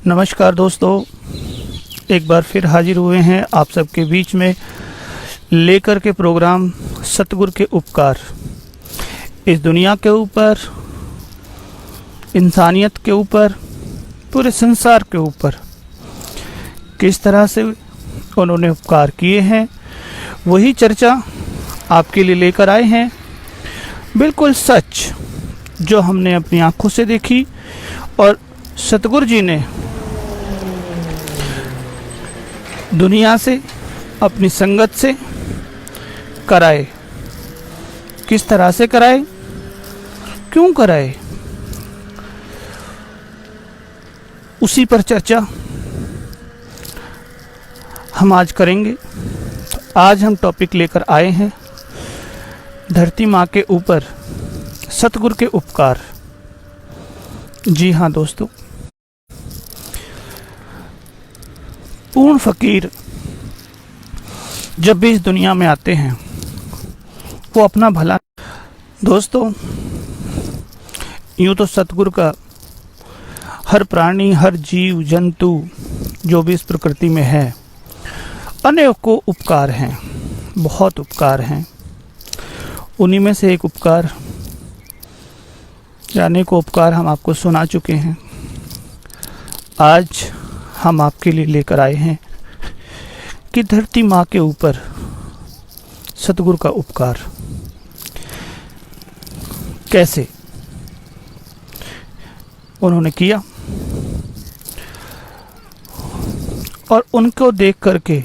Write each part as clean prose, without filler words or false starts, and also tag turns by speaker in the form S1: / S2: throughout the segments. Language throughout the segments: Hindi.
S1: नमस्कार दोस्तों, एक बार फिर हाजिर हुए हैं आप सबके बीच में लेकर के प्रोग्राम सतगुरु के उपकार। इस दुनिया के ऊपर, इंसानियत के ऊपर, पूरे संसार के ऊपर किस तरह से उन्होंने उपकार किए हैं, वही चर्चा आपके लिए लेकर आए हैं। बिल्कुल सच जो हमने अपनी आंखों से देखी और सतगुरु जी ने दुनिया से, अपनी संगत से कराए। किस तरह से कराए, क्यों कराए, उसी पर चर्चा हम आज करेंगे। तो आज हम टॉपिक लेकर आए हैं धरती माँ के ऊपर सतगुरु के उपकार। जी हाँ दोस्तों, पूर्ण फकीर जब भी इस दुनिया में आते हैं वो अपना भला। दोस्तों, यूँ तो सतगुरु का हर प्राणी, हर जीव जंतु जो भी इस प्रकृति में है, अनेकों उपकार हैं, बहुत उपकार हैं। उन्हीं में से एक उपकार, अनेकों उपकार हम आपको सुना चुके हैं। आज हम आपके लिए लेकर आए हैं कि धरती माँ के ऊपर सतगुरु का उपकार कैसे उन्होंने किया और उनको देख करके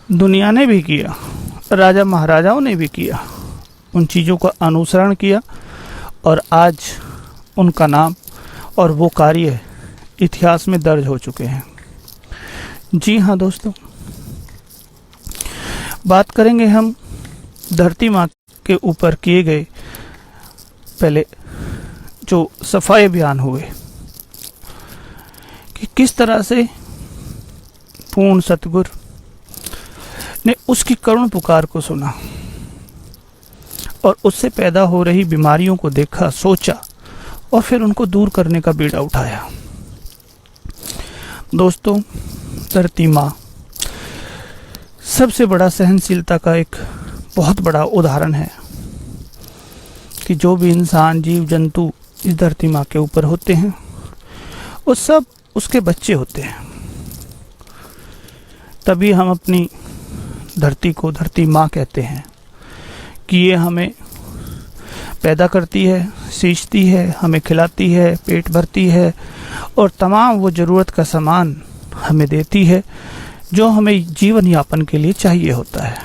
S1: दुनिया ने भी किया, राजा महाराजाओं ने भी किया, उन चीज़ों का अनुसरण किया और आज उनका नाम और वो कार्य इतिहास में दर्ज हो चुके हैं। जी हाँ दोस्तों, बात करेंगे हम धरती माँ के ऊपर किए गए पहले जो सफाई अभियान हुए कि किस तरह से पूर्ण सतगुरु ने उसकी करुण पुकार को सुना और उससे पैदा हो रही बीमारियों को देखा, सोचा और फिर उनको दूर करने का बीड़ा उठाया। दोस्तों, धरती माँ सबसे बड़ा सहनशीलता का एक बहुत बड़ा उदाहरण है कि जो भी इंसान, जीव जंतु इस धरती माँ के ऊपर होते हैं वो सब उसके बच्चे होते हैं। तभी हम अपनी धरती को धरती माँ कहते हैं कि ये हमें पैदा करती है, सींचती है, हमें खिलाती है, पेट भरती है और तमाम वो ज़रूरत का सामान हमें देती है जो हमें जीवन यापन के लिए चाहिए होता है।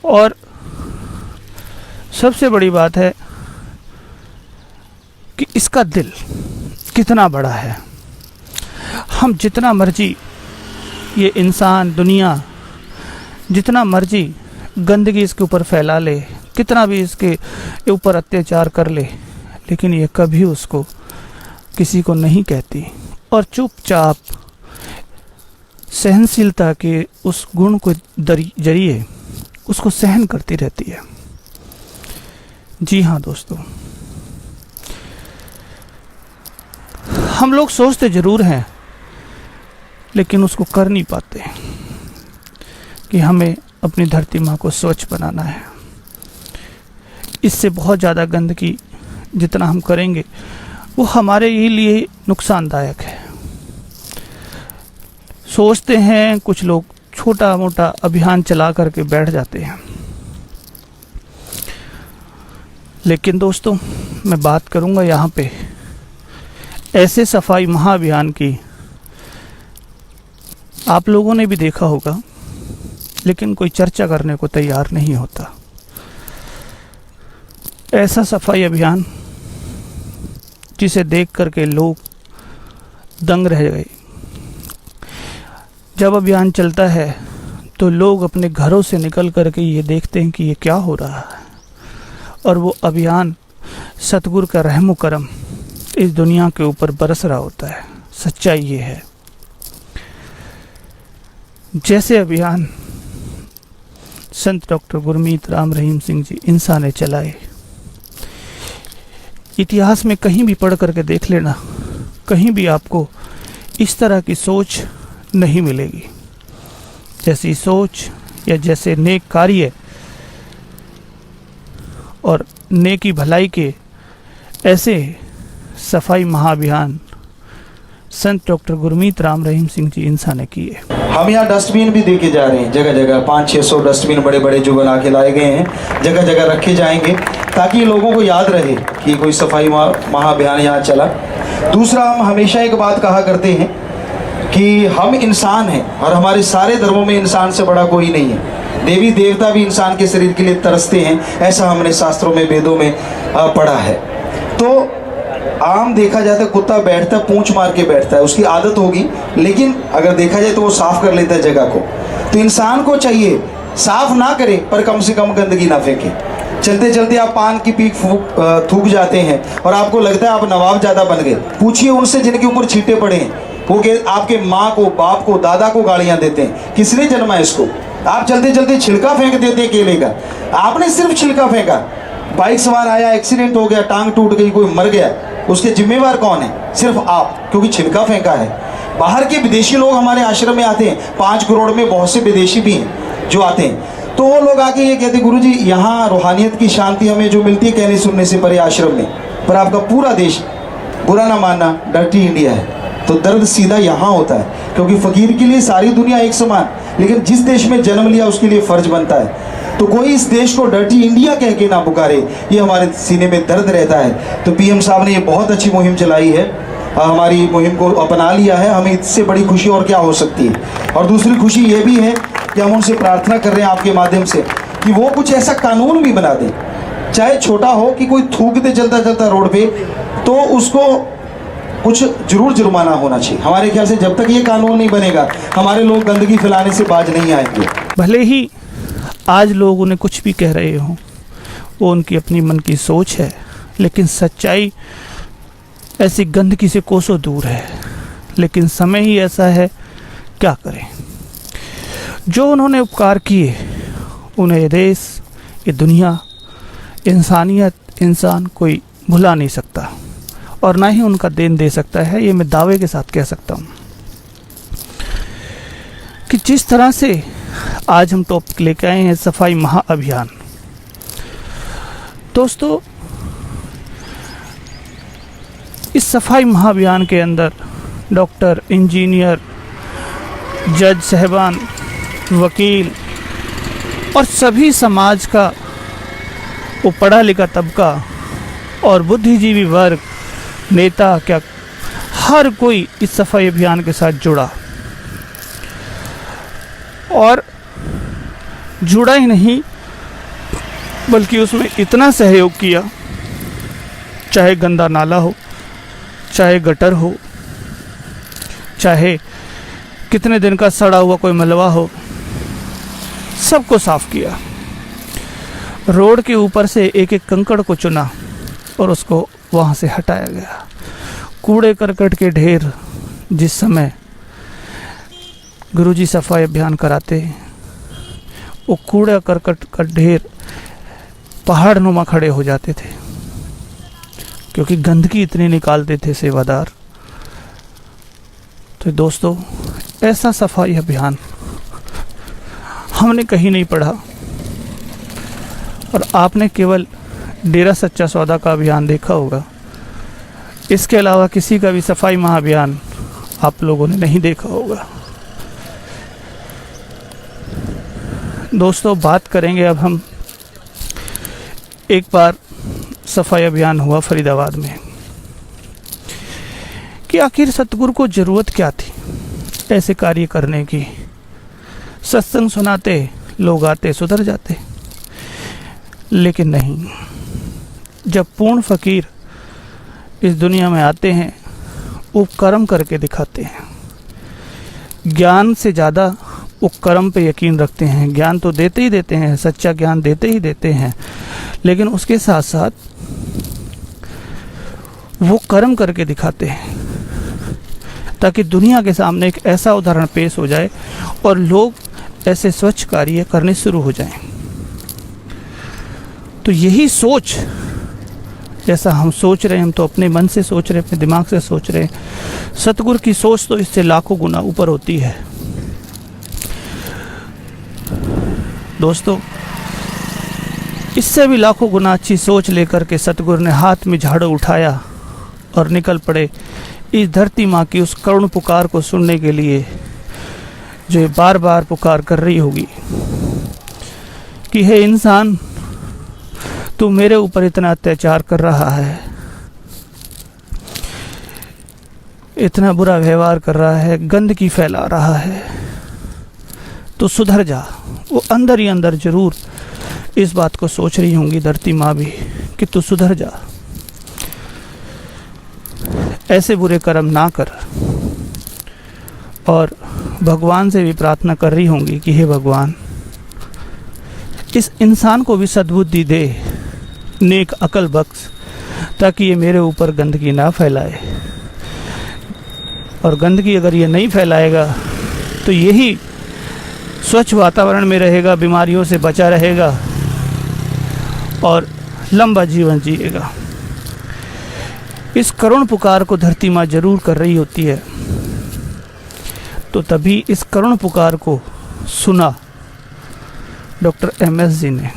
S1: और सबसे बड़ी बात है कि इसका दिल कितना बड़ा है। हम जितना मर्जी, ये इंसान, दुनिया जितना मर्जी गंदगी इसके ऊपर फैला ले, कितना भी इसके ऊपर अत्याचार कर ले, लेकिन ये कभी उसको किसी को नहीं कहती और चुपचाप सहनशीलता के उस गुण को जरिए उसको सहन करती रहती है। जी हाँ दोस्तों, हम लोग सोचते जरूर हैं लेकिन उसको कर नहीं पाते कि हमें अपनी धरती माँ को स्वच्छ बनाना है। इससे बहुत ज़्यादा गंदगी जितना हम करेंगे वो हमारे ही लिए नुकसानदायक है। सोचते हैं कुछ लोग, छोटा मोटा अभियान चला करके बैठ जाते हैं, लेकिन दोस्तों मैं बात करूंगा यहाँ पे ऐसे सफाई महाअभियान की। आप लोगों ने भी देखा होगा लेकिन कोई चर्चा करने को तैयार नहीं होता। ऐसा सफाई अभियान जिसे देख करके लोग दंग रह गए। जब अभियान चलता है तो लोग अपने घरों से निकल करके ये देखते हैं कि ये क्या हो रहा है, और वो अभियान सतगुरु का रहमो करम इस दुनिया के ऊपर बरस रहा होता है। सच्चाई ये है, जैसे अभियान संत डॉक्टर गुरमीत राम रहीम सिंह जी इंसा ने चलाए। इतिहास में कहीं भी पढ़ करके देख लेना, कहीं भी आपको इस तरह की सोच नहीं मिलेगी। जैसी सोच या जैसे नेक कार्य और नेकी भलाई के ऐसे सफाई महाअभियान संत डॉक्टर गुरमीत राम रहीम सिंह जी इंसा ने किए।
S2: हम यहाँ डस्टबिन भी देके जा रहे हैं, जगह जगह 500-600 डस्टबिन बड़े बड़े जो बना के लाए गए हैं, जगह जगह रखे जाएंगे ताकि लोगों को याद रहे कि कोई सफाई महाअभियान यहाँ चला। दूसरा, हम हमेशा एक बात कहा करते हैं कि हम इंसान हैं और हमारे सारे धर्मों में इंसान से बड़ा कोई नहीं है। देवी देवता भी इंसान के शरीर के लिए तरसते हैं, ऐसा हमने शास्त्रों में वेदों में पढ़ा है। तो आम देखा जाए तो कुत्ता बैठता है पूंछ मार के बैठता है, उसकी आदत होगी, लेकिन अगर देखा जाए तो वो साफ कर लेता है जगह को। तो इंसान को चाहिए साफ ना करे पर कम से कम गंदगी ना फेंके। चलते चलते आप पान की पीक थूक जाते हैं और आपको लगता है आप नवाब ज़्यादा बन गए। पूछिए उनसे जिनके ऊपर छींटे पड़े हैं, वो आपके माँ को, बाप को, दादा को गालियाँ देते हैं, किसने जन्मा इसको। आप चलते चलते छिलका फेंक देते केले का, आपने सिर्फ छिलका फेंका। बाइक सवार आया, एक्सीडेंट हो गया, टांग टूट गई, कोई मर गया, उसके जिम्मेवार कौन है? सिर्फ आप, क्योंकि छिलका फेंका है। बाहर के विदेशी लोग हमारे आश्रम में आते हैं, 5 करोड़ में बहुत से विदेशी भी हैं जो आते हैं। तो वो लोग आके ये कहते, गुरुजी यहाँ रूहानियत की शांति हमें जो मिलती है कहने सुनने से परे आश्रम में, पर आपका पूरा देश, बुरा ना मानना, डर्टी इंडिया है। तो दर्द सीधा यहाँ होता है, क्योंकि फ़कीर के लिए सारी दुनिया एक समान, लेकिन जिस देश में जन्म लिया उसके लिए फ़र्ज बनता है। तो कोई इस देश को डर्टी इंडिया कह के ना पुकारे, ये हमारे सीने में दर्द रहता है। तो पीएम साहब ने ये बहुत अच्छी मुहिम चलाई है, हमारी मुहिम को अपना लिया है, हमें इससे बड़ी खुशी और क्या हो सकती है। और दूसरी खुशी ये भी है कि हम उनसे प्रार्थना कर रहे हैं आपके माध्यम से कि वो कुछ ऐसा कानून भी बना दें, चाहे छोटा हो, कि कोई थूक दे चलता चलता रोड पे तो उसको कुछ जरूर जुर्माना होना चाहिए। हमारे ख्याल से जब तक ये कानून नहीं बनेगा हमारे लोग गंदगी फैलाने से बाज नहीं आएंगे।
S1: भले ही आज लोग उन्हें कुछ भी कह रहे हों, वो उनकी अपनी मन की सोच है, लेकिन सच्चाई ऐसी गंदगी से कोसों दूर है। लेकिन समय ही ऐसा है, क्या करें। जो उन्होंने उपकार किए उन्हें ये देश, ये दुनिया, इंसानियत, इंसान कोई भुला नहीं सकता और ना ही उनका देन दे सकता है। ये मैं दावे के साथ कह सकता हूँ कि जिस तरह से आज हम टॉपिक लेके आए हैं सफाई महाअभियान। दोस्तों, इस सफाई महाअभियान के अंदर डॉक्टर, इंजीनियर, जज साहबान, वकील और सभी समाज का वो पढ़ा लिखा तबका और बुद्धिजीवी वर्ग, नेता, क्या हर कोई इस सफाई अभियान के साथ जुड़ा। और जुड़ा ही नहीं बल्कि उसमें इतना सहयोग किया, चाहे गंदा नाला हो, चाहे गटर हो, चाहे कितने दिन का सड़ा हुआ कोई मलबा हो, सबको साफ किया। रोड के ऊपर से एक एक कंकड़ को चुना और उसको वहाँ से हटाया गया। कूड़े करकट के ढेर, जिस समय गुरुजी सफाई अभियान कराते, वो कूड़ा करकट का ढेर पहाड़ नुमा खड़े हो जाते थे, क्योंकि गंदगी इतनी निकालते थे सेवादार। तो दोस्तों, ऐसा सफाई अभियान हमने कहीं नहीं पढ़ा और आपने केवल डेरा सच्चा सौदा का अभियान देखा होगा। इसके अलावा किसी का भी सफाई महाअभियान आप लोगों ने नहीं देखा होगा। दोस्तों, बात करेंगे अब हम, एक बार सफाई अभियान हुआ फरीदाबाद में कि आखिर सतगुरु को ज़रूरत क्या थी ऐसे कार्य करने की। सत्संग सुनाते, लोग आते, सुधर जाते, लेकिन नहीं। जब पूर्ण फ़कीर इस दुनिया में आते हैं, वो कर्म करके दिखाते हैं। ज्ञान से ज़्यादा वो कर्म पे यकीन रखते हैं। ज्ञान तो देते ही देते हैं, सच्चा ज्ञान देते ही देते हैं, लेकिन उसके साथ साथ वो कर्म करके दिखाते हैं ताकि दुनिया के सामने एक ऐसा उदाहरण पेश हो जाए और लोग ऐसे स्वच्छ कार्य करने शुरू हो जाएं। तो यही सोच, जैसा हम सोच रहे हैं, हम तो अपने मन से सोच रहे हैं, अपने दिमाग से सोच रहे हैं, सतगुरु की सोच तो इससे लाखों गुना ऊपर होती है। दोस्तों, इससे भी लाखों गुना अच्छी सोच लेकर के सतगुरु ने हाथ में झाड़ू उठाया और निकल पड़े इस धरती माँ की उस करुण पुकार को सुनने के लिए, जो ये बार बार पुकार कर रही होगी कि हे इंसान, तू मेरे ऊपर इतना अत्याचार कर रहा है, इतना बुरा व्यवहार कर रहा है, गंदगी फैला रहा है, तो सुधर जा। वो अंदर ही अंदर जरूर इस बात को सोच रही होंगी धरती माँ भी कि तू सुधर जा, ऐसे बुरे कर्म ना कर। और भगवान से भी प्रार्थना कर रही होंगी कि हे भगवान, इस इंसान को भी सद्बुद्धि दे, नेक अकल बख्श, ताकि ये मेरे ऊपर गंदगी ना फैलाए। और गंदगी अगर ये नहीं फैलाएगा तो यही स्वच्छ वातावरण में रहेगा, बीमारियों से बचा रहेगा और लंबा जीवन जिएगा। इस करुण पुकार को धरती माँ जरूर कर रही होती है। तो तभी इस करुण पुकार को सुना डॉक्टर MS जी ने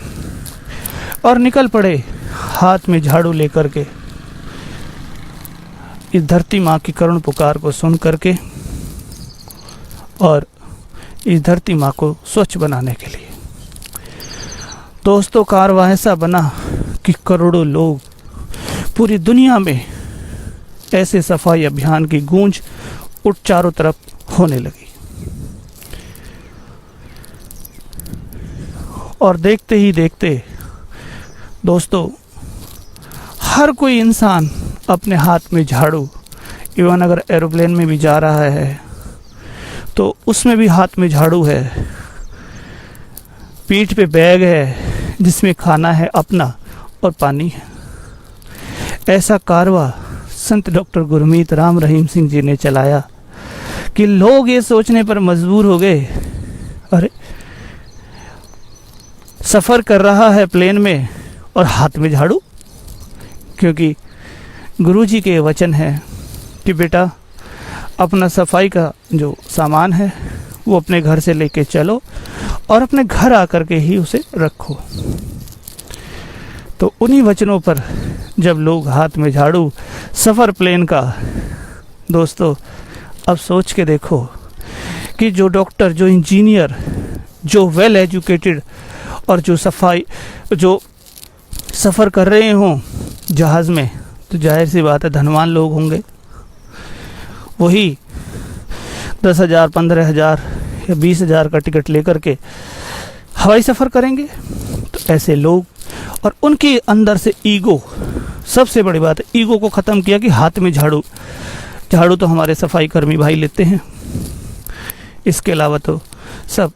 S1: और निकल पड़े हाथ में झाड़ू लेकर के इस धरती माँ की करुण पुकार को सुन करके और इस धरती माँ को स्वच्छ बनाने के लिए। दोस्तों, कारवां ऐसा बना कि करोड़ों लोग पूरी दुनिया में ऐसे सफाई अभियान की गूंज उठ चारों तरफ होने लगी। और देखते ही देखते दोस्तों, हर कोई इंसान अपने हाथ में झाड़ू, इवन अगर एरोप्लेन में भी जा रहा है तो उसमें भी हाथ में झाड़ू है, पीठ पे बैग है जिसमें खाना है अपना और पानी है। ऐसा कारवा संत डॉक्टर गुरमीत राम रहीम सिंह जी ने चलाया कि लोग ये सोचने पर मजबूर हो गए, अरे सफ़र कर रहा है प्लेन में और हाथ में झाड़ू। क्योंकि गुरुजी के वचन है कि बेटा, अपना सफाई का जो सामान है वो अपने घर से लेके चलो और अपने घर आकर के ही उसे रखो। तो उन्हीं वचनों पर जब लोग हाथ में झाड़ू, सफ़र प्लेन का, दोस्तों अब सोच के देखो कि जो डॉक्टर, जो इंजीनियर, जो वेल एजुकेटेड और जो सफ़र कर रहे हों जहाज़ में, तो जाहिर सी बात है धनवान लोग होंगे। वही 10,000, 15,000 या 20,000 का टिकट लेकर के हवाई सफ़र करेंगे। तो ऐसे लोग और उनके अंदर से ईगो, सबसे बड़ी बात है, ईगो को ख़त्म किया कि हाथ में झाड़ू तो हमारे सफाई कर्मी भाई लेते हैं, इसके अलावा तो सब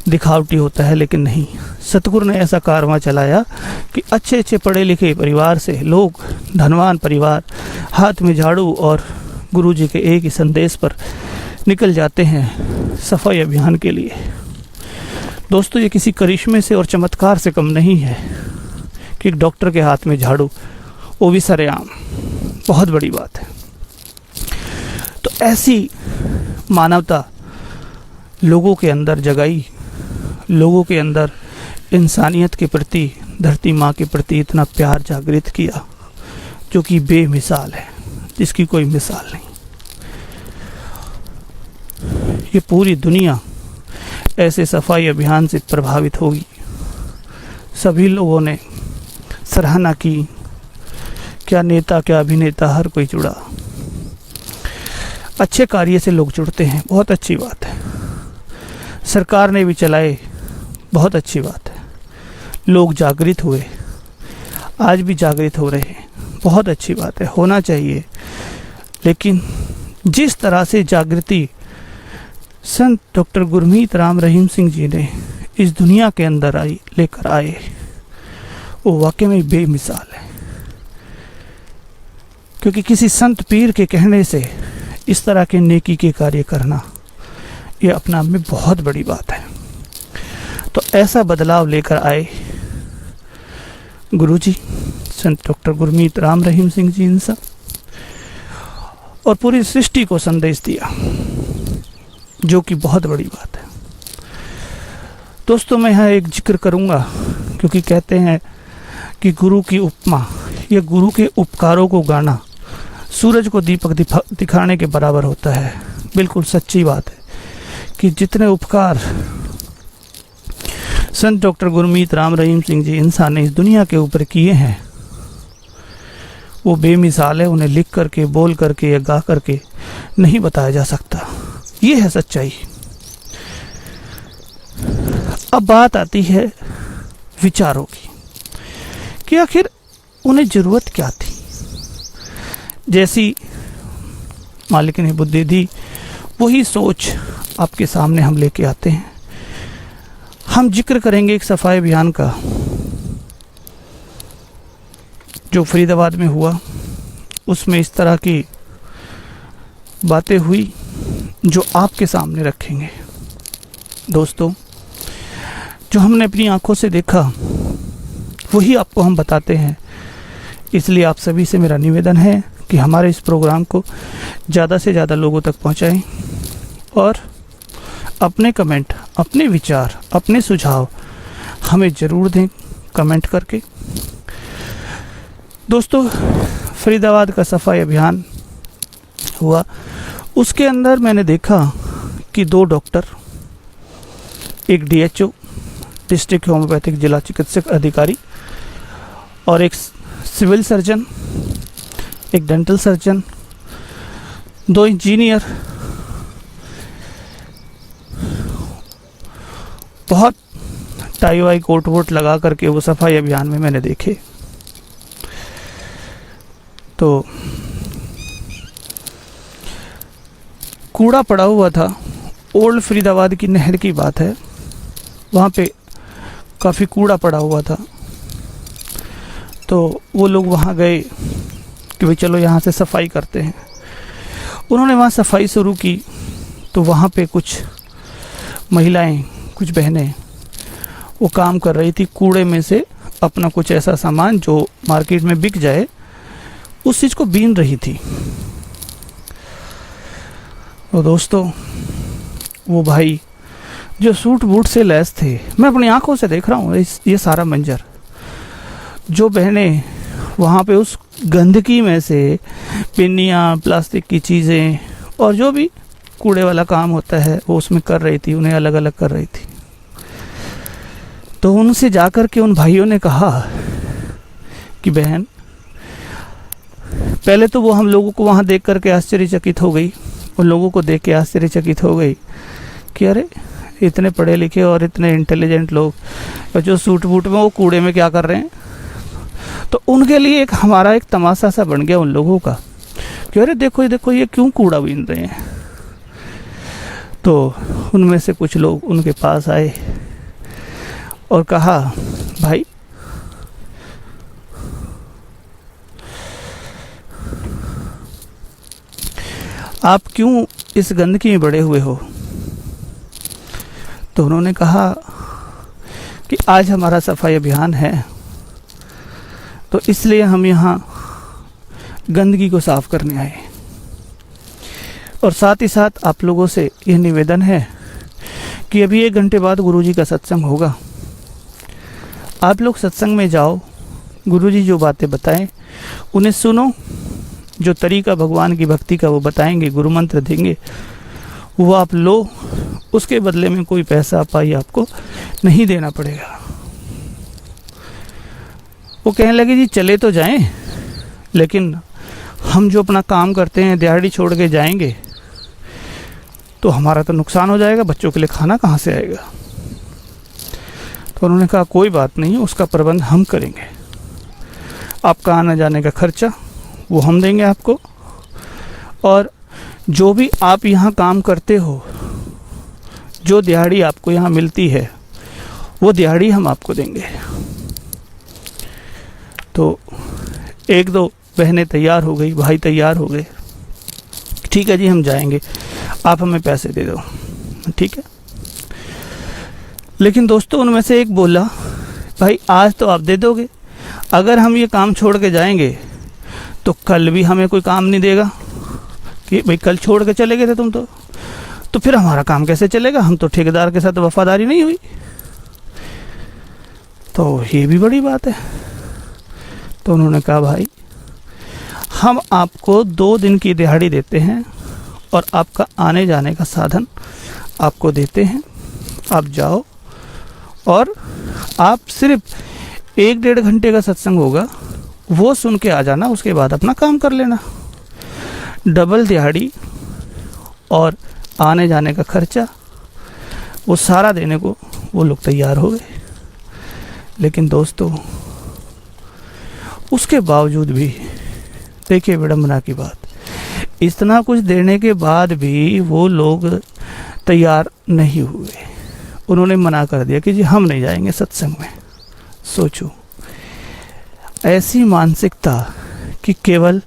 S1: दिखावटी होता है। लेकिन नहीं, सतगुरु ने ऐसा कारवां चलाया कि अच्छे अच्छे पढ़े लिखे परिवार से लोग, धनवान परिवार, हाथ में झाड़ू और गुरुजी के एक ही संदेश पर निकल जाते हैं सफाई अभियान के लिए। दोस्तों, ये किसी करिश्मे से और चमत्कार से कम नहीं है कि एक डॉक्टर के हाथ में झाड़ू, वो भी सरेआम, बहुत बड़ी बात है। तो ऐसी मानवता लोगों के अंदर जगाई, लोगों के अंदर इंसानियत के प्रति, धरती माँ के प्रति इतना प्यार जागृत किया जो कि बेमिसाल है, जिसकी कोई मिसाल नहीं। ये पूरी दुनिया ऐसे सफाई अभियान से प्रभावित होगी। सभी लोगों ने सराहना की, क्या नेता, क्या अभिनेता, हर कोई जुड़ा। अच्छे कार्य से लोग जुड़ते हैं, बहुत अच्छी बात है। सरकार ने भी चलाए, बहुत अच्छी बात है। लोग जागृत हुए, आज भी जागृत हो रहे हैं, बहुत अच्छी बात है, होना चाहिए। लेकिन जिस तरह से जागृति संत डॉक्टर गुरमीत राम रहीम सिंह जी ने इस दुनिया के अंदर लेकर आए, वो वाकई में बेमिसाल है। क्योंकि किसी संत पीर के कहने से इस तरह के नेकी के कार्य करना, ये अपना में बहुत बड़ी बात है। तो ऐसा बदलाव लेकर आए गुरुजी संत डॉक्टर गुरमीत राम रहीम सिंह जी इंसा, और पूरी सृष्टि को संदेश दिया, जो कि बहुत बड़ी बात है। दोस्तों, मैं यहाँ एक जिक्र करूँगा, क्योंकि कहते हैं कि गुरु की उपमा या गुरु के उपकारों को गाना सूरज को दीपक दिखाने के बराबर होता है। बिल्कुल सच्ची बात है कि जितने उपकार संत डॉक्टर गुरमीत राम रहीम सिंह जी इंसान ने इस दुनिया के ऊपर किए हैं, वो बेमिसाल है। उन्हें लिख करके, बोल करके या गा करके नहीं बताया जा सकता। ये है सच्चाई। अब बात आती है विचारों की कि आखिर उन्हें ज़रूरत क्या थी। जैसी मालिक ने बुद्धि दी, वही सोच आपके सामने हम लेके आते हैं। हम जिक्र करेंगे एक सफाई अभियान का जो फरीदाबाद में हुआ। उसमें इस तरह की बातें हुई जो आपके सामने रखेंगे। दोस्तों, जो हमने अपनी आंखों से देखा वही आपको हम बताते हैं। इसलिए आप सभी से मेरा निवेदन है कि हमारे इस प्रोग्राम को ज़्यादा से ज़्यादा लोगों तक पहुंचाएं और अपने कमेंट, अपने विचार, अपने सुझाव हमें ज़रूर दें कमेंट करके। दोस्तों, फरीदाबाद का सफाई अभियान हुआ, उसके अंदर मैंने देखा कि 2 डॉक्टर, एक DHO डिस्ट्रिक्ट होम्योपैथिक जिला चिकित्सक अधिकारी और एक सिविल सर्जन, एक डेंटल सर्जन, 2 इंजीनियर, बहुत टाई वाई कोट वोट लगा करके वो सफाई अभियान में मैंने देखे। तो कूड़ा पड़ा हुआ था। ओल्ड फरीदाबाद की नहर की बात है, वहाँ पे काफ़ी कूड़ा पड़ा हुआ था। तो वो लोग वहाँ गए कि भाई चलो यहाँ से सफाई करते हैं। उन्होंने वहाँ सफाई शुरू की तो वहाँ पे कुछ महिलाएं, कुछ बहनें वो काम कर रही थी, कूड़े में से अपना कुछ ऐसा सामान जो मार्केट में बिक जाए उस चीज़ को बीन रही थी। और दोस्तों, वो भाई जो सूट बूट से लैस थे, मैं अपनी आंखों से देख रहा हूँ ये सारा मंजर। जो बहनें वहाँ पे उस गंदगी में से पिन्नियाँ, प्लास्टिक की चीज़ें और जो भी कूड़े वाला काम होता है वो उसमें कर रही थी, उन्हें अलग अलग कर रही थी। तो उनसे जाकर के उन भाइयों ने कहा कि बहन, पहले तो वो हम लोगों को वहाँ देख करके आश्चर्यचकित हो गई, उन लोगों को देख के आश्चर्यचकित हो गई कि अरे इतने पढ़े लिखे और इतने इंटेलिजेंट लोग और जो सूट बूट में वो कूड़े में क्या कर रहे हैं। तो उनके लिए एक हमारा एक तमाशा सा बन गया उन लोगों का कि अरे देखो देखो ये क्यों कूड़ा बीन रहे हैं। तो उनमें से कुछ लोग उनके पास आए और कहा, भाई आप क्यों इस गंदगी में बड़े हुए हो। तो उन्होंने कहा कि आज हमारा सफाई अभियान है तो इसलिए हम यहाँ गंदगी को साफ करने आए, और साथ ही साथ आप लोगों से यह निवेदन है कि अभी 1 घंटे बाद गुरुजी का सत्संग होगा। आप लोग सत्संग में जाओ, गुरुजी जो बातें बताएं उन्हें सुनो, जो तरीका भगवान की भक्ति का वो बताएंगे, गुरु मंत्र देंगे, वो आप लो। उसके बदले में कोई पैसा पाई आपको नहीं देना पड़ेगा। वो कहने लगे जी चले तो जाएं, लेकिन हम जो अपना काम करते हैं दिहाड़ी छोड़ के जाएंगे तो हमारा तो नुकसान हो जाएगा, बच्चों के लिए खाना कहाँ से आएगा। तो उन्होंने कहा कोई बात नहीं, उसका प्रबंध हम करेंगे, आपका आने जाने का खर्चा वो हम देंगे आपको, और जो भी आप यहाँ काम करते हो, जो दिहाड़ी आपको यहाँ मिलती है वो दिहाड़ी हम आपको देंगे। तो 1-2 बहनें तैयार हो गई, भाई तैयार हो गए, ठीक है जी हम जाएंगे, आप हमें पैसे दे दो, ठीक है। लेकिन दोस्तों उनमें से एक बोला, भाई आज तो आप दे दोगे, अगर हम ये काम छोड़ के जाएंगे तो कल भी हमें कोई काम नहीं देगा कि भाई कल छोड़ के चले गए थे तुम तो फिर हमारा काम कैसे चलेगा, हम तो ठेकेदार के साथ वफादारी नहीं हुई। तो ये भी बड़ी बात है। तो उन्होंने कहा, भाई हम आपको 2 दिन की दिहाड़ी देते हैं और आपका आने जाने का साधन आपको देते हैं, आप जाओ और आप सिर्फ 1-1.5 घंटे का सत्संग होगा, वो सुन के आ जाना, उसके बाद अपना काम कर लेना। डबल दिहाड़ी और आने जाने का खर्चा वो सारा देने को वो लोग तैयार हो गए। लेकिन दोस्तों उसके बावजूद भी देखिए विडंबना की बात, इतना कुछ देने के बाद भी वो लोग तैयार नहीं हुए। उन्होंने मना कर दिया कि जी हम नहीं जाएंगे सत्संग में। सोचो ऐसी मानसिकता कि केवल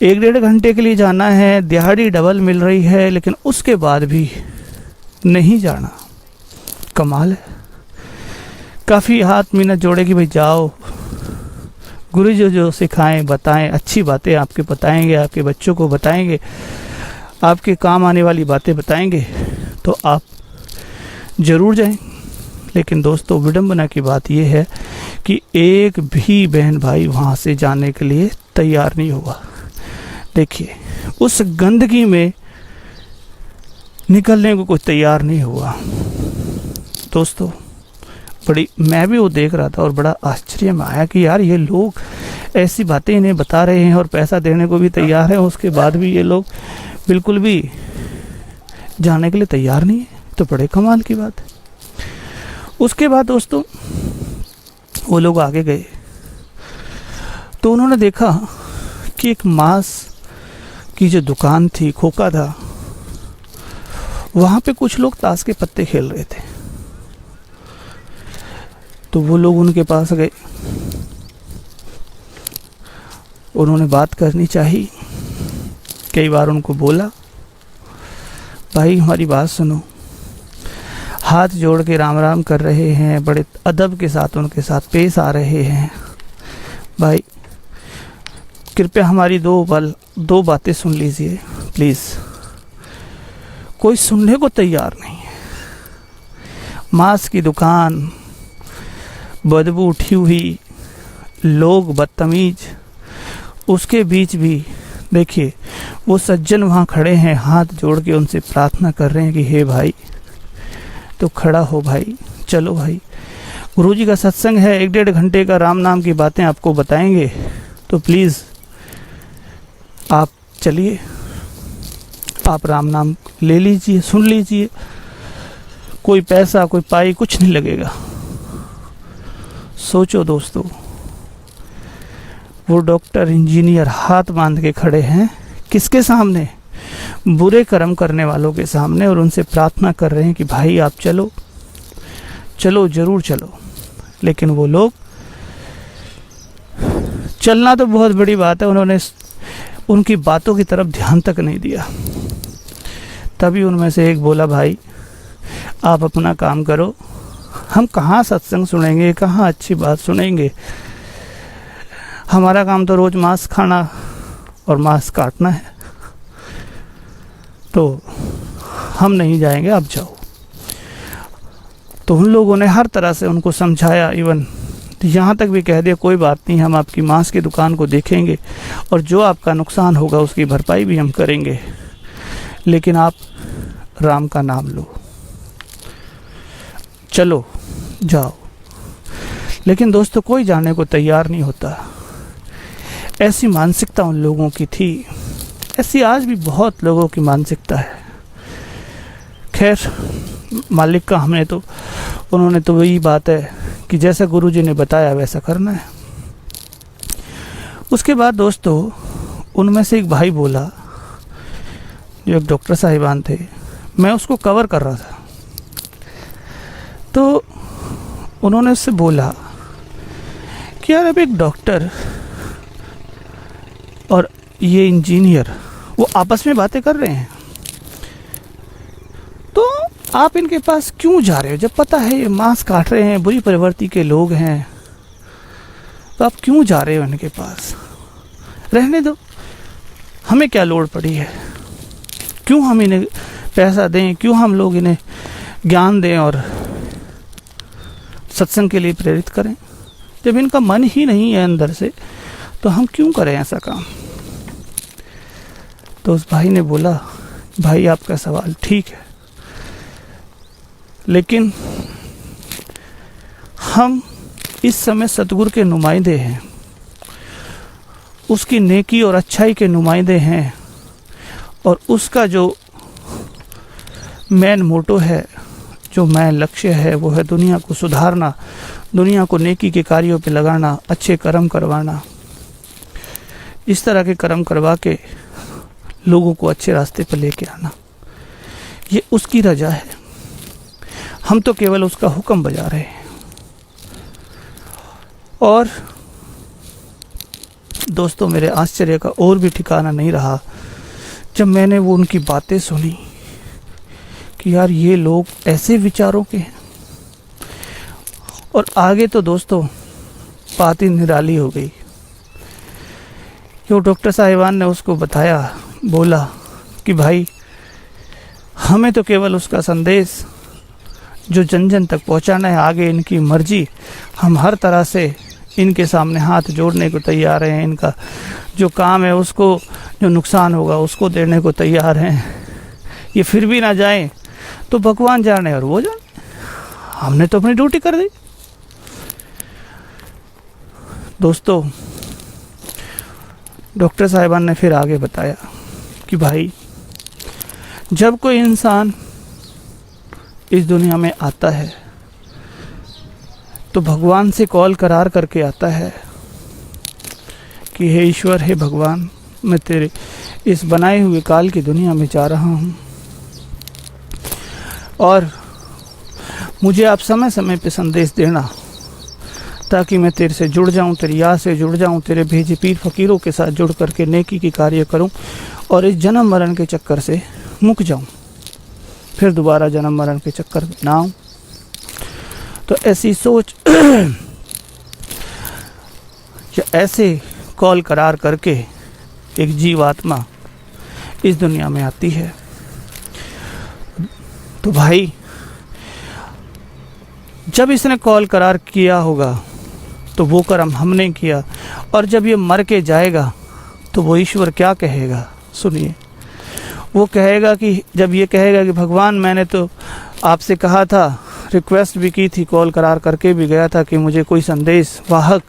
S1: 1-1.5 घंटे के लिए जाना है, दिहाड़ी डबल मिल रही है, लेकिन उसके बाद भी नहीं जाना, कमाल है। काफ़ी हाथ मिन्नत जोड़े कि भाई जाओ, गुरु जो सिखाएं बताएं, अच्छी बातें आपके बताएंगे, आपके बच्चों को बताएंगे, आपके काम आने वाली बातें बताएंगे, तो आप ज़रूर जाएं। लेकिन दोस्तों विडंबना की बात यह है कि एक भी बहन भाई वहाँ से जाने के लिए तैयार नहीं हुआ। देखिए उस गंदगी में निकलने को कोई तैयार नहीं हुआ। दोस्तों मैं भी वो देख रहा था और बड़ा आश्चर्य में आया कि यार ये लोग ऐसी बातें इन्हें बता रहे हैं और पैसा देने को भी तैयार है, उसके बाद भी ये लोग बिल्कुल भी जाने के लिए तैयार नहीं है। तो बड़े कमाल की बात है। उसके बाद दोस्तों वो लोग आगे गए तो उन्होंने देखा कि एक मांस की जो दुकान थी, खोखा था, वहाँ पे कुछ लोग ताश के पत्ते खेल रहे थे। तो वो लोग उनके पास गए, उन्होंने बात करनी चाहिए, कई बार उनको बोला, भाई हमारी बात सुनो। हाथ जोड़ के राम राम कर रहे हैं, बड़े अदब के साथ उनके साथ पेश आ रहे हैं। भाई कृपया हमारी दो बातें सुन लीजिए प्लीज़। कोई सुनने को तैयार नहीं है। मांस की दुकान, बदबू उठी हुई, लोग बदतमीज, उसके बीच भी देखिए वो सज्जन वहाँ खड़े हैं, हाथ जोड़ के उनसे प्रार्थना कर रहे हैं कि हे भाई तो खड़ा हो भाई, चलो भाई, गुरुजी का सत्संग है, 1-1.5 घंटे का राम नाम की बातें आपको बताएंगे, तो प्लीज़ आप चलिए, आप राम नाम ले लीजिए, सुन लीजिए, कोई पैसा कोई पाई कुछ नहीं लगेगा। सोचो दोस्तों, वो डॉक्टर इंजीनियर हाथ बांध के खड़े हैं, किसके सामने? बुरे कर्म करने वालों के सामने, और उनसे प्रार्थना कर रहे हैं कि भाई आप चलो चलो, ज़रूर चलो। लेकिन वो लोग, चलना तो बहुत बड़ी बात है, उन्होंने उनकी बातों की तरफ ध्यान तक नहीं दिया। तभी उनमें से एक बोला, भाई आप अपना काम करो, हम कहाँ सत्संग सुनेंगे, कहाँ अच्छी बात सुनेंगे, हमारा काम तो रोज़ मांस खाना और मांस काटना है, तो हम नहीं जाएंगे, आप जाओ। तो उन लोगों ने हर तरह से उनको समझाया, इवन यहाँ तक भी कह दिया कोई बात नहीं, हम आपकी मांस की दुकान को देखेंगे और जो आपका नुकसान होगा उसकी भरपाई भी हम करेंगे, लेकिन आप राम का नाम लो, चलो जाओ। लेकिन दोस्तों कोई जाने को तैयार नहीं होता। ऐसी मानसिकता उन लोगों की थी, ऐसी आज भी बहुत लोगों की मानसिकता है। खैर मालिक का हमने तो, उन्होंने तो वही बात है कि जैसा गुरुजी ने बताया वैसा करना है। उसके बाद दोस्तों उनमें से एक भाई बोला, जो एक डॉक्टर साहिबान थे, मैं उसको कवर कर रहा था, तो उन्होंने उससे बोला कि यार अब एक डॉक्टर और ये इंजीनियर वो आपस में बातें कर रहे हैं, तो आप इनके पास क्यों जा रहे हो? जब पता है ये मांस काट रहे हैं, बुरी प्रवृत्ति के लोग हैं, तो आप क्यों जा रहे हो इनके पास? रहने दो, हमें क्या लोड़ पड़ी है? क्यों हम इन्हें पैसा दें? क्यों हम लोग इन्हें ज्ञान दें और सत्संग के लिए प्रेरित करें? जब इनका मन ही नहीं है अंदर से, तो हम क्यों करें ऐसा काम? तो उस भाई ने बोला, भाई आपका सवाल ठीक है, लेकिन हम इस समय सतगुरु के नुमाइंदे हैं, उसकी नेकी और अच्छाई के नुमाइंदे हैं, और उसका जो मेन मोटो है, जो मेन लक्ष्य है, वो है दुनिया को सुधारना, दुनिया को नेकी के कार्यों पे लगाना, अच्छे कर्म करवाना, इस तरह के कर्म करवा के लोगों को अच्छे रास्ते पर लेके आना। ये उसकी रजा है, हम तो केवल उसका हुक्म बजा रहे हैं। और दोस्तों, मेरे आश्चर्य का और भी ठिकाना नहीं रहा जब मैंने वो उनकी बातें सुनी कि यार ये लोग ऐसे विचारों के हैं। और आगे तो दोस्तों बात ही निराली हो गई। जो डॉक्टर साहिबान ने उसको बताया, बोला कि भाई हमें तो केवल उसका संदेश जो जन जन तक पहुंचाना है, आगे इनकी मर्जी। हम हर तरह से इनके सामने हाथ जोड़ने को तैयार हैं, इनका जो काम है उसको, जो नुकसान होगा उसको देने को तैयार हैं। ये फिर भी ना जाएं तो भगवान जाने और वो जाने, हमने तो अपनी ड्यूटी कर दी। दोस्तों, डॉक्टर साहिबान ने फिर आगे बताया कि भाई जब कोई इंसान इस दुनिया में आता है तो भगवान से कॉल करार करके आता है कि हे ईश्वर, हे भगवान, मैं तेरे इस बनाए हुए काल की दुनिया में जा रहा हूँ और मुझे आप समय समय पे संदेश देना ताकि मैं तेरे से जुड़ जाऊँ, तेरी याद से जुड़ जाऊँ, तेरे भेजे पीर फकीरों के साथ जुड़ करके नेकी की कार्य करूँ और इस जन्म मरण के चक्कर से मुक जाऊँ, फिर दोबारा जन्म मरण के चक्कर में ना आऊँ। तो ऐसी सोच या ऐसे कॉल करार करके एक जीवात्मा इस दुनिया में आती है। तो भाई जब इसने कॉल करार किया होगा तो वो कर्म हमने किया, और जब ये मर के जाएगा तो वो ईश्वर क्या कहेगा? सुनिए, वो कहेगा कि जब ये कहेगा कि भगवान, मैंने तो आपसे कहा था, रिक्वेस्ट भी की थी, कॉल करार करके भी गया था कि मुझे कोई संदेश वाहक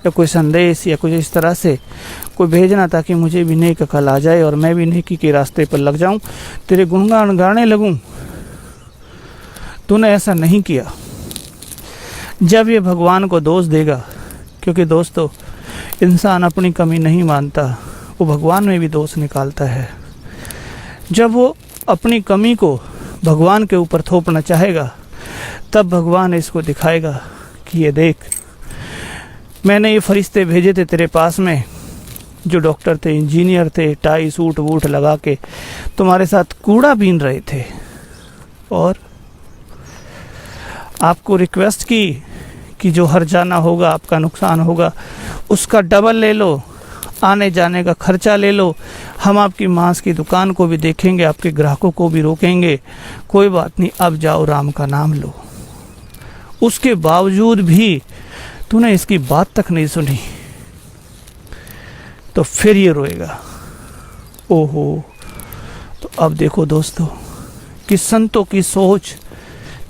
S1: या कोई संदेश या कुछ इस तरह से कोई भेजना ताकि मुझे भी नेक अकल आ जाए और मैं भी नेकी के रास्ते पर लग जाऊं, तेरे गुणगान गाने लगूं। तूने ऐसा नहीं किया। जब ये भगवान को दोष देगा, क्योंकि दोस्तों इंसान अपनी कमी नहीं मानता, वो भगवान में भी दोष निकालता है। जब वो अपनी कमी को भगवान के ऊपर थोपना चाहेगा, तब भगवान इसको दिखाएगा कि ये देख, मैंने ये फरिश्ते भेजे थे तेरे पास में, जो डॉक्टर थे, इंजीनियर थे, टाई सूट वूट लगा के तुम्हारे साथ कूड़ा बीन रहे थे, और आपको रिक्वेस्ट की कि जो हर जाना होगा, आपका नुकसान होगा, उसका डबल ले लो, आने जाने का खर्चा ले लो, हम आपकी मांस की दुकान को भी देखेंगे, आपके ग्राहकों को भी रोकेंगे, कोई बात नहीं, अब जाओ राम का नाम लो। उसके बावजूद भी तूने इसकी बात तक नहीं सुनी, तो फिर ये रोएगा। ओहो, तो अब देखो दोस्तों कि संतों की सोच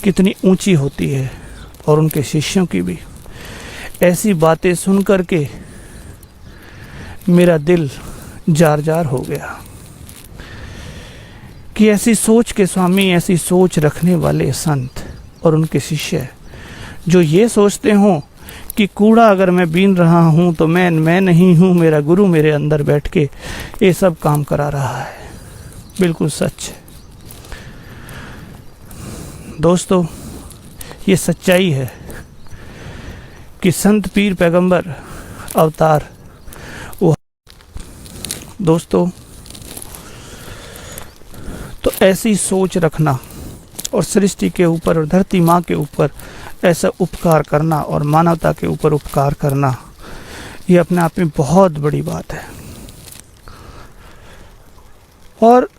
S1: कितनी ऊंची होती है, और उनके शिष्यों की भी। ऐसी बातें सुन करके मेरा दिल जार जार हो गया कि ऐसी सोच के स्वामी, ऐसी सोच रखने वाले संत और उनके शिष्य जो ये सोचते हों कि कूड़ा अगर मैं बीन रहा हूँ तो मैं नहीं हूँ, मेरा गुरु मेरे अंदर बैठ के ये सब काम करा रहा है। बिल्कुल सच है दोस्तों, ये सच्चाई है कि संत पीर पैगंबर अवतार वो। दोस्तों, तो ऐसी सोच रखना और सृष्टि के ऊपर और धरती माँ के ऊपर ऐसा उपकार करना और मानवता के ऊपर उपकार करना, ये अपने आप में बहुत बड़ी बात है। और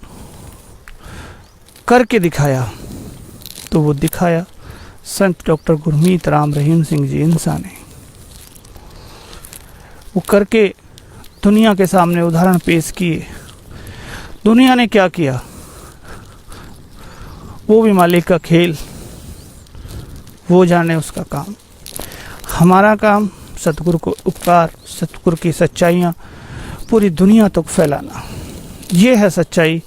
S1: करके दिखाया, तो वो दिखाया संत डॉक्टर गुरमीत राम रहीम सिंह जी इंसा ने। वो करके दुनिया के सामने उदाहरण पेश किए। दुनिया ने क्या किया, वो भी मालिक का खेल, वो जाने उसका काम। हमारा काम सतगुरु को उपकार, सतगुरु की सच्चाइयाँ पूरी दुनिया तक फैलाना। ये है सच्चाई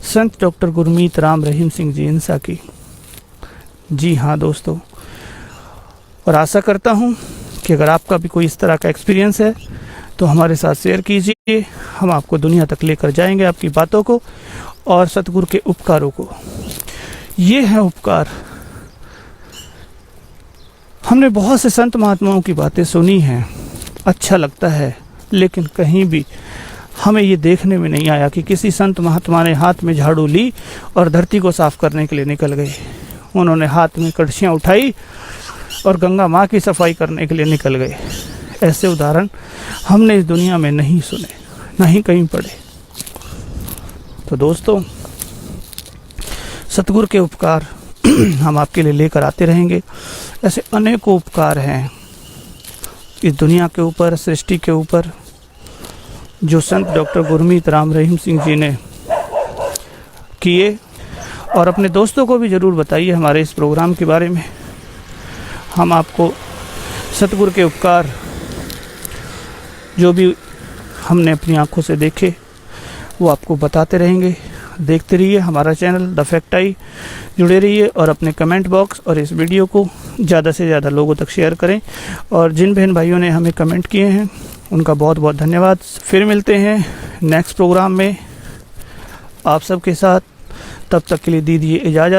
S1: संत डॉक्टर गुरमीत राम रहीम सिंह जी इंसा की। जी हाँ दोस्तों, और आशा करता हूँ कि अगर आपका भी कोई इस तरह का एक्सपीरियंस है तो हमारे साथ शेयर कीजिए। हम आपको दुनिया तक लेकर जाएंगे, आपकी बातों को और सतगुरु के उपकारों को। ये है उपकार। हमने बहुत से संत महात्माओं की बातें सुनी हैं, अच्छा लगता है, लेकिन कहीं भी हमें ये देखने में नहीं आया कि किसी संत महात्मा ने हाथ में झाड़ू ली और धरती को साफ करने के लिए निकल गए। उन्होंने हाथ में कड़छियाँ उठाई और गंगा माँ की सफाई करने के लिए निकल गए। ऐसे उदाहरण हमने इस दुनिया में नहीं सुने, नहीं कहीं पढ़े। तो दोस्तों, सतगुरु के उपकार हम आपके लिए लेकर आते रहेंगे। ऐसे अनेकों उपकार हैं इस दुनिया के ऊपर, सृष्टि के ऊपर, जो संत डॉक्टर गुरमीत राम रहीम सिंह जी ने किए। और अपने दोस्तों को भी ज़रूर बताइए हमारे इस प्रोग्राम के बारे में। हम आपको सतगुरु के उपकार जो भी हमने अपनी आंखों से देखे वो आपको बताते रहेंगे। देखते रहिए हमारा चैनल द फैक्ट आई, जुड़े रहिए और अपने कमेंट बॉक्स और इस वीडियो को ज़्यादा से ज़्यादा लोगों तक शेयर करें। और जिन बहन भाइयों ने हमें कमेंट किए हैं उनका बहुत बहुत धन्यवाद। फिर मिलते हैं नेक्स्ट प्रोग्राम में आप सबके साथ, तब तक के लिए दीजिए इजाज़त।